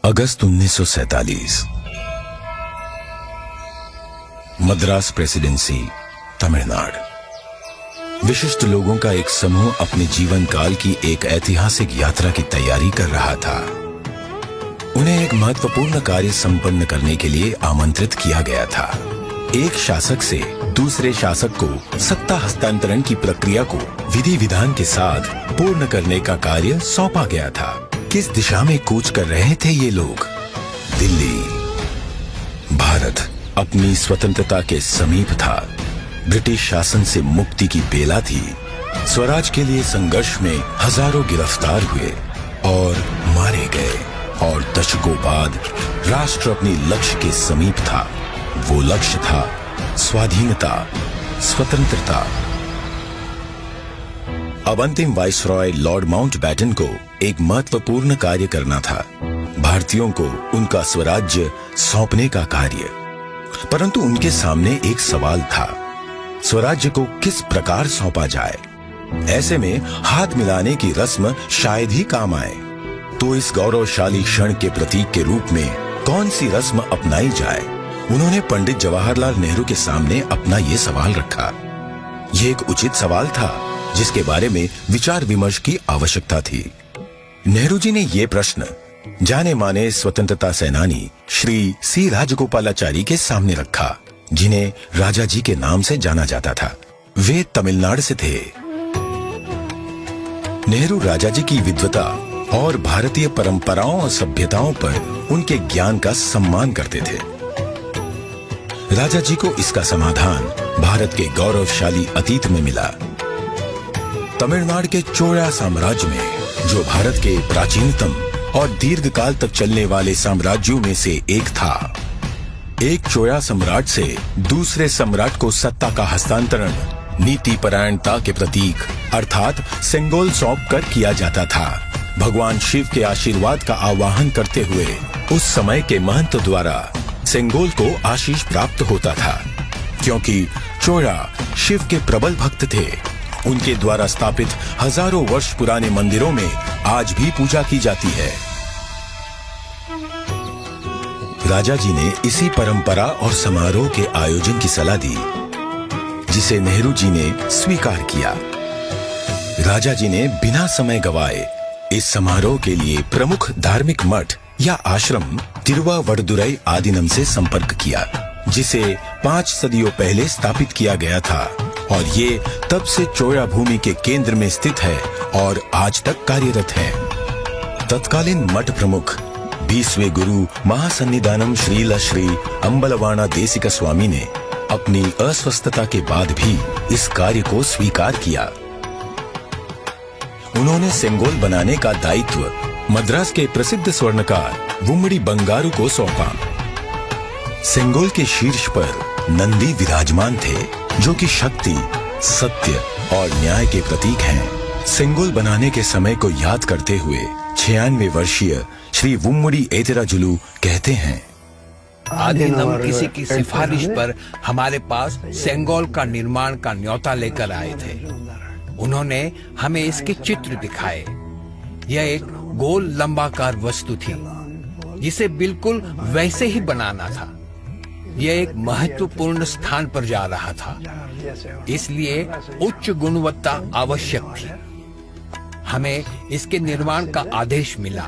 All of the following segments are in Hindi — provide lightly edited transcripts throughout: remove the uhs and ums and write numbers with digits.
अगस्त 1947। मद्रास प्रेसिडेंसी, तमिलनाडु। विशिष्ट लोगों का एक समूह अपने जीवन काल की एक ऐतिहासिक यात्रा की तैयारी कर रहा था। उन्हें एक महत्वपूर्ण कार्य संपन्न करने के लिए आमंत्रित किया गया था। एक शासक से दूसरे शासक को सत्ता हस्तांतरण की प्रक्रिया को विधि विधान के साथ पूर्ण करने का कार्य सौंपा गया था। किस दिशा में कूच कर रहे थे ये लोग? दिल्ली। भारत अपनी स्वतंत्रता के समीप था। ब्रिटिश शासन से मुक्ति की बेला थी। स्वराज के लिए संघर्ष में हजारों गिरफ्तार हुए और मारे गए, और दशकों बाद राष्ट्र अपनी लक्ष्य के समीप था। वो लक्ष्य था स्वाधीनता, स्वतंत्रता। अब अंतिम वाइसरॉय लॉर्ड माउंटबेटन को एक महत्वपूर्ण कार्य करना था, भारतीयों को उनका स्वराज्य सौंपने का कार्य। परंतु उनके सामने एक सवाल था, स्वराज्य को किस प्रकार सौंपा जाए? ऐसे में हाथ मिलाने की रस्म शायद ही काम आए। तो इस गौरवशाली क्षण के प्रतीक के रूप में कौन सी रस्म अपनाई जाए? उन्होंने पंडित जवाहरलाल नेहरू के सामने अपना ये सवाल रखा। ये एक उचित सवाल था जिसके बारे में विचार विमर्श की आवश्यकता थी। नेहरू जी ने ये प्रश्न जाने माने स्वतंत्रता सेनानी श्री सी राजगोपालाचारी के सामने रखा, जिन्हें राजा जी के नाम से जाना जाता था। वे तमिलनाडु से थे। नेहरू राजा जी की विद्वता और भारतीय परंपराओं और सभ्यताओं पर उनके ज्ञान का सम्मान करते थे। राजा जी को इसका समाधान भारत के गौरवशाली अतीत में मिला। तमिलनाडु के चोला साम्राज्य में, जो भारत के प्राचीनतम और दीर्घकाल तक चलने वाले साम्राज्यों में से एक था, एक चोला सम्राट से दूसरे सम्राट को सत्ता का हस्तांतरण नीति परायणता के प्रतीक अर्थात सेंगोल सौंप कर किया जाता था। भगवान शिव के आशीर्वाद का आवाहन करते हुए उस समय के महंत द्वारा सेंगोल को आशीष प्राप्त होता था। क्योंकि चोला शिव के प्रबल भक्त थे, उनके द्वारा स्थापित हजारों वर्ष पुराने मंदिरों में आज भी पूजा की जाती है। राजा जी ने इसी परंपरा और समारोह के आयोजन की सलाह दी, जिसे नेहरू जी ने स्वीकार किया। राजा जी ने बिना समय गवाए इस समारोह के लिए प्रमुख धार्मिक मठ या आश्रम तिरुवावड़दुराई आदीनम से संपर्क किया, जिसे 5 सदियों पहले स्थापित किया गया था, और ये तब से चोला भूमि के केंद्र में स्थित है और आज तक कार्यरत है। तत्कालीन मठ प्रमुख 20वें गुरु महासन्निधानम श्रील श्री अंबलवाना देसिका स्वामी ने अपनी अस्वस्थता के बाद भी इस कार्य को स्वीकार किया। उन्होंने सेंगोल बनाने का दायित्व मद्रास के प्रसिद्ध स्वर्णकार वुम्मड़ी बंगारू को सौंपा। सेंगोल के शीर्ष पर नंदी विराजमान थे, जो कि शक्ति, सत्य और न्याय के प्रतीक हैं। सेंगोल बनाने के समय को याद करते हुए 96 वर्षीय श्री वुम्मड़ी एतिराजुलु कहते हैं, आदिनम किसी की सिफारिश पर हमारे पास सेंगोल का निर्माण का न्योता लेकर आए थे। उन्होंने हमें इसके चित्र दिखाए। यह एक गोल लंबाकार वस्तु थी, जिसे बिल्कुल वैसे ही बनाना था। यह एक महत्वपूर्ण स्थान पर जा रहा था, इसलिए उच्च गुणवत्ता आवश्यक थी। हमें इसके निर्माण का आदेश मिला।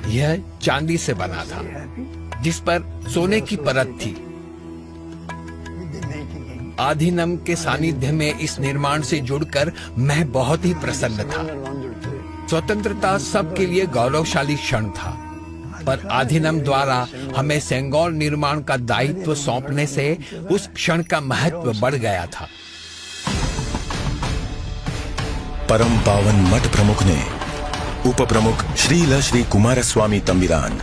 यह चांदी से बना था, जिस पर सोने की परत थी। आधीनम के सानिध्य में इस निर्माण से जुड़कर मैं बहुत ही प्रसन्न था। स्वतंत्रता सबके लिए गौरवशाली क्षण था, पर आधीनम द्वारा हमें सेंगोल निर्माण का दायित्व सौंपने से उस क्षण का महत्व बढ़ गया था। परम पावन मठ प्रमुख ने उप प्रमुख श्रील श्री कुमारस्वामी तंबिरान,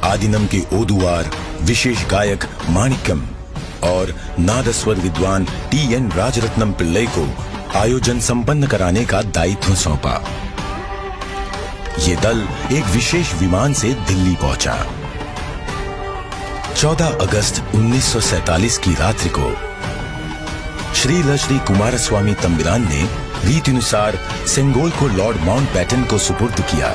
आदिनम के ओदुआर विशेष गायक माणिक्यम और नादस्वर विद्वान TN राजरत्नम पिल्लई को आयोजन संपन्न कराने का दायित्व सौंपा। ये दल एक विशेष विमान से दिल्ली पहुंचा। 14 अगस्त 1947 की रात्रि को श्रील श्री कुमारस्वामी तंबिरान ने रीतिनुसार सेंगोल को लॉर्ड माउंटबेटन को सुपुर्द किया।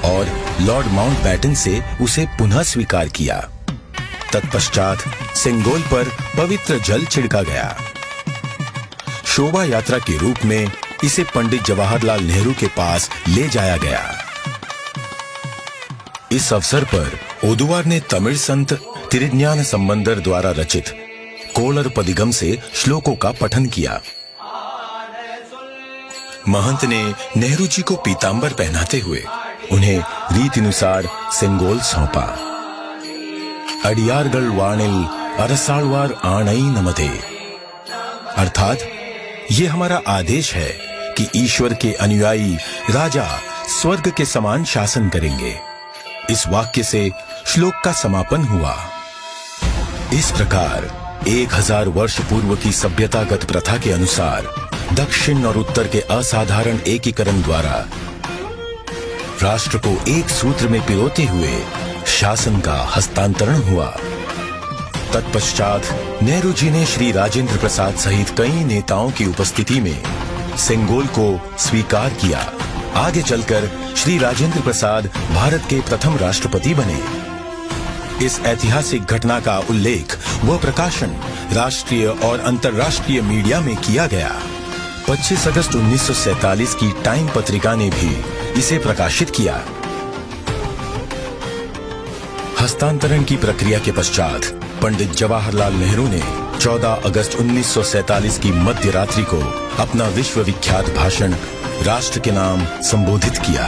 और लॉर्ड माउंटबैटन से उसे पुनः स्वीकार किया। तत्पश्चात सेंगोल पर पवित्र जल छिड़का गया। शोभा यात्रा के रूप में इसे पंडित जवाहरलाल नेहरू के पास ले जाया गया। इस अवसर पर ओदुवार ने तमिल संत तिरुज्ञान संबंदर द्वारा रचित कोलर पदिगम से श्लोकों का पठन किया। महंत ने नेहरू जी को पीतांबर पहनाते हुए उन्हें रीतिनुसार सेंगोल सौंपा। अडियारगल वाणिल अरसालवार आणई नमते, अर्थात ये हमारा आदेश है कि ईश्वर के अनुयायी राजा स्वर्ग के समान शासन करेंगे। इस वाक्य से श्लोक का समापन हुआ। इस प्रकार 1000 वर्ष पूर्व की सभ्यतागत प्रथा के अनुसार दक्षिण और उत्तर के असाधारण एकीकरण द्वारा राष्ट्र को एक सूत्र में पिरोते हुए शासन का हस्तांतरण हुआ। तत्पश्चात नेहरू जी ने श्री राजेंद्र प्रसाद सहित कई नेताओं की उपस्थिति में सेंगोल को स्वीकार किया। आगे चलकर श्री राजेंद्र प्रसाद भारत के प्रथम राष्ट्रपति बने। इस ऐतिहासिक घटना का उल्लेख व प्रकाशन राष्ट्रीय और अंतर्राष्ट्रीय मीडिया में किया गया। 25 अगस्त 1947 की टाइम पत्रिका ने भी इसे प्रकाशित किया। हस्तांतरण की प्रक्रिया के पश्चात पंडित जवाहरलाल नेहरू ने 14 अगस्त 1947 की मध्य रात्रि को अपना विश्व विख्यात भाषण राष्ट्र के नाम संबोधित किया।